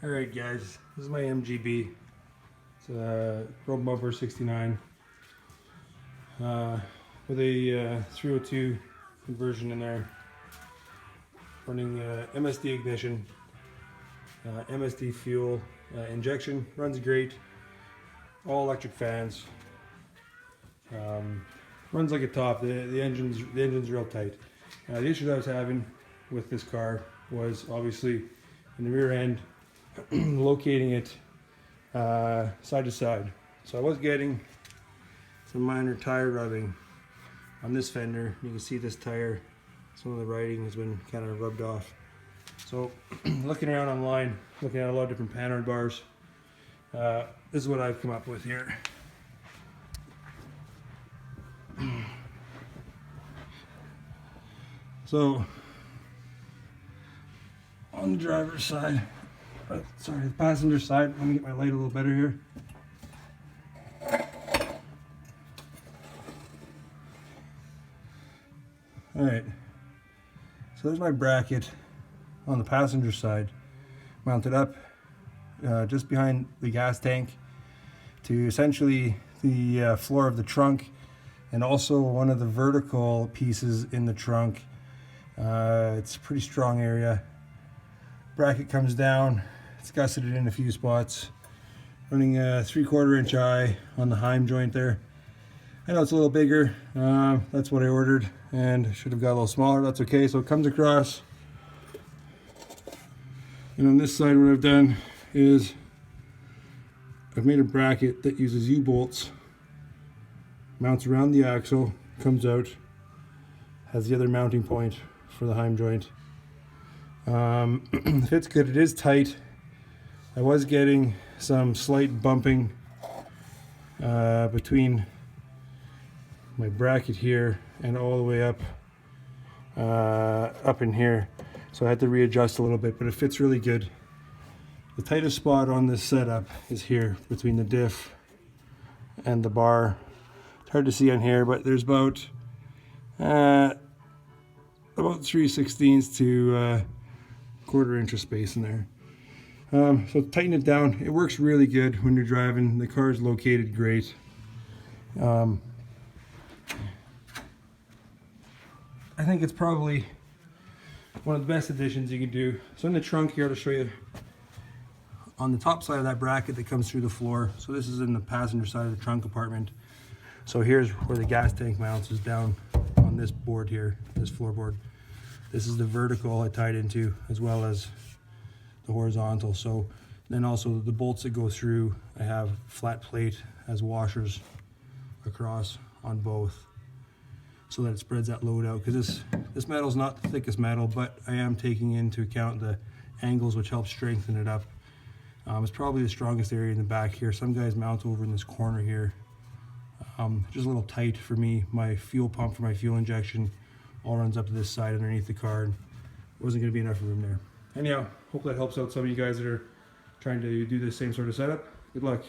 Alright guys, this is my MGB. It's a road bumper 69 with a 302 conversion in there, running MSD ignition, MSD fuel injection. Runs great, all electric fans, runs like a top. The engine's real tight. The issue that I was having with this car was obviously in the rear end, locating it side to side. So I was getting some minor tire rubbing on this fender. You can see this tire, some of the writing has been kind of rubbed off. So looking around online, looking at a lot of different Panhard bars, this is what I've come up with here. So on the driver's side, sorry, the passenger side, let me get my light a little better here. Alright, so there's my bracket on the passenger side, mounted up just behind the gas tank to essentially the floor of the trunk, and also one of the vertical pieces in the trunk. It's a pretty strong area. Bracket comes down, it's gusseted in a few spots, running a 3/4 inch eye on the Heim joint there. I know it's a little bigger, that's what I ordered, and should have got a little smaller. That's okay. So it comes across, and on this side what I've done is I've made a bracket that uses U-bolts, mounts around the axle, comes out, has the other mounting point for the Heim joint. Fits good. It is tight. I was getting some slight bumping between my bracket here and all the way up in here, so I had to readjust a little bit, but it fits really good. The tightest spot on this setup is here between the diff and the bar. It's hard to see on here, but there's about 3/16 to 1/4 inch of space in there. So tighten it down. It works really good when you're driving. The car is located great. I think it's probably one of the best additions you can do. So in the trunk here, to show you on the top side of that bracket that comes through the floor. So this is in the passenger side of the trunk compartment. So here's where the gas tank mounts, is down on this board here, this floorboard. This is the vertical I tied into, as well as the horizontal. So then also the bolts that go through, I have flat plate as washers across on both, so that it spreads that load out, because this metal is not the thickest metal, but I am taking into account the angles, which help strengthen it up. It's probably the strongest area in the back here. Some guys mount over in this corner here. Just a little tight for me. My fuel pump for my fuel injection all runs up to this side underneath the car, and wasn't going to be enough room there. Anyhow, hope that helps out some of you guys that are trying to do the same sort of setup. Good luck.